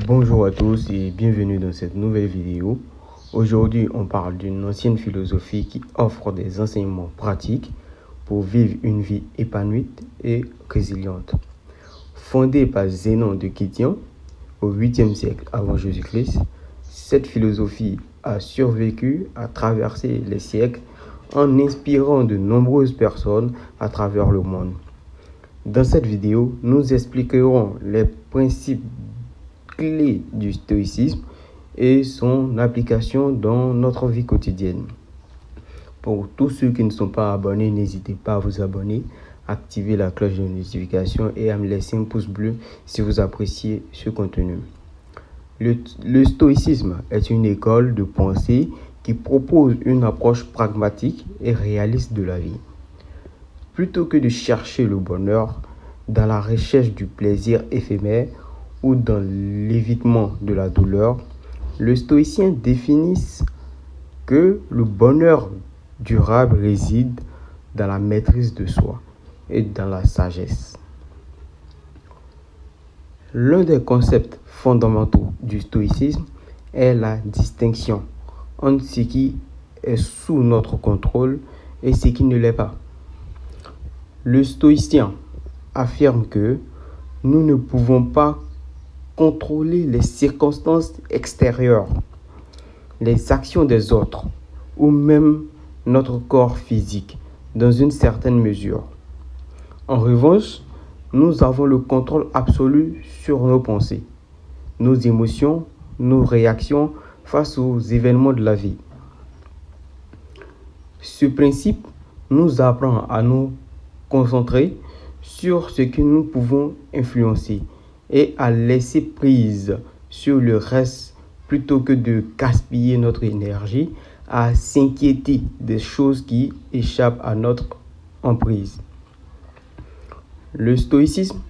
Bonjour à tous et bienvenue dans cette nouvelle vidéo. Aujourd'hui, on parle d'une ancienne philosophie qui offre des enseignements pratiques pour vivre une vie épanouie et résiliente. Fondée par Zénon de Kition au 8e siècle avant Jésus-Christ, cette philosophie a survécu à traverser les siècles en inspirant de nombreuses personnes à travers le monde. Dans cette vidéo, nous expliquerons les principes clés du stoïcisme et son application dans notre vie quotidienne. Pour tous ceux qui ne sont pas abonnés, n'hésitez pas à vous abonner, activer la cloche de notification et à me laisser un pouce bleu si vous appréciez ce contenu. Le stoïcisme est une école de pensée qui propose une approche pragmatique et réaliste de la vie. Plutôt que de chercher le bonheur dans la recherche du plaisir éphémère ou dans l'évitement de la douleur, le stoïcien définit que le bonheur durable réside dans la maîtrise de soi et dans la sagesse. L'un des concepts fondamentaux du stoïcisme est la distinction entre ce qui est sous notre contrôle et ce qui ne l'est pas. Le stoïcien affirme que nous ne pouvons pas contrôler les circonstances extérieures, les actions des autres ou même notre corps physique dans une certaine mesure. En revanche, nous avons le contrôle absolu sur nos pensées, nos émotions, nos réactions face aux événements de la vie. Ce principe nous apprend à nous concentrer sur ce que nous pouvons influencer et à laisser prise sur le reste plutôt que de gaspiller notre énergie à s'inquiéter des choses qui échappent à notre emprise. Le stoïcisme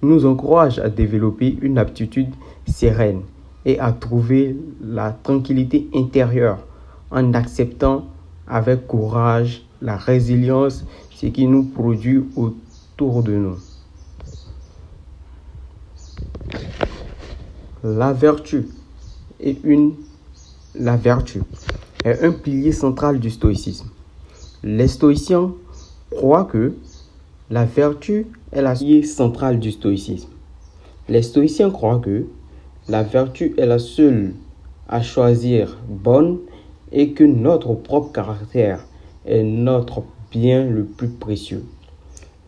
nous encourage à développer une aptitude sereine et à trouver la tranquillité intérieure en acceptant avec courage la résilience, ce qui nous produit autour de nous. La vertu est un pilier central du stoïcisme. Les stoïciens croient que la vertu est la pilier central du stoïcisme. Les stoïciens croient que la vertu est la seule à choisir bonne et que notre propre caractère est notre bien le plus précieux.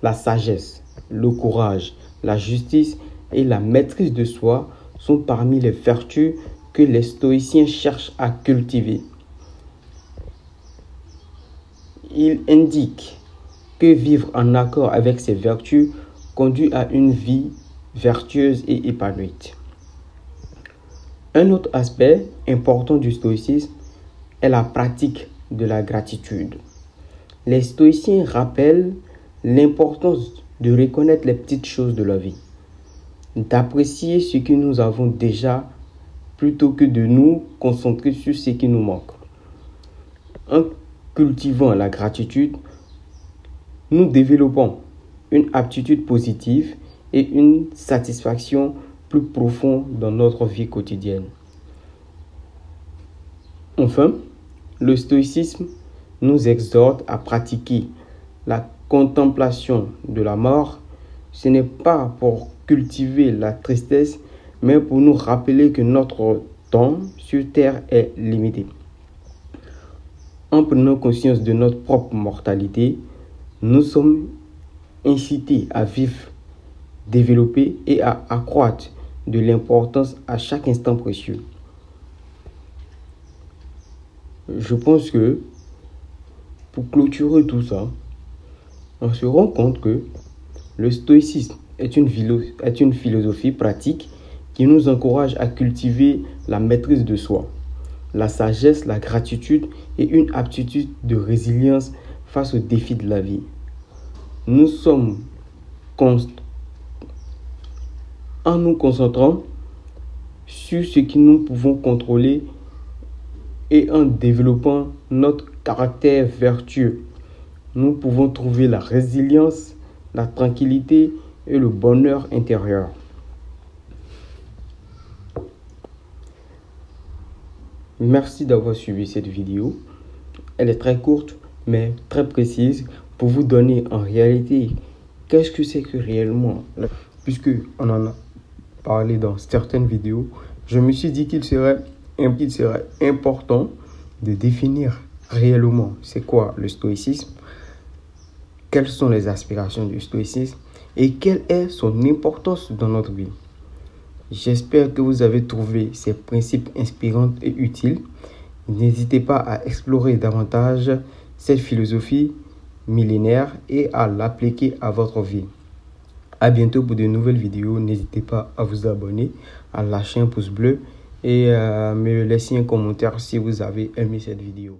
La sagesse, le courage, la justice et la maîtrise de soi sont parmi les vertus que les stoïciens cherchent à cultiver. Ils indiquent que vivre en accord avec ces vertus conduit à une vie vertueuse et épanouie. Un autre aspect important du stoïcisme est la pratique de la gratitude. Les stoïciens rappellent l'importance de reconnaître les petites choses de la vie, d'apprécier ce que nous avons déjà plutôt que de nous concentrer sur ce qui nous manque. En cultivant la gratitude, nous développons une aptitude positive et une satisfaction plus profonde dans notre vie quotidienne. Enfin, le stoïcisme nous exhorte à pratiquer la contemplation de la mort. Ce n'est pas pour cultiver la tristesse, mais pour nous rappeler que notre temps sur terre est limité. En prenant conscience de notre propre mortalité, nous sommes incités à vivre, développer et à accroître de l'importance à chaque instant précieux. Je pense que pour clôturer tout ça, on se rend compte que le stoïcisme est une philosophie pratique qui nous encourage à cultiver la maîtrise de soi, la sagesse, la gratitude et une aptitude de résilience face aux défis de la vie. Nous sommes en nous concentrant sur ce que nous pouvons contrôler et en développant notre caractère vertueux, nous pouvons trouver la résilience, la tranquillité et le bonheur intérieur. Merci d'avoir suivi cette vidéo. Elle est très courte, mais très précise pour vous donner en réalité qu'est-ce que c'est que réellement. Puisque on en a parlé dans certaines vidéos, je me suis dit qu'il serait important de définir réellement c'est quoi le stoïcisme, quelles sont les aspirations du stoïcisme et quelle est son importance dans notre vie. J'espère que vous avez trouvé ces principes inspirants et utiles. N'hésitez pas à explorer davantage cette philosophie millénaire et à l'appliquer à votre vie. À bientôt pour de nouvelles vidéos. N'hésitez pas à vous abonner, à lâcher un pouce bleu et à me laisser un commentaire si vous avez aimé cette vidéo.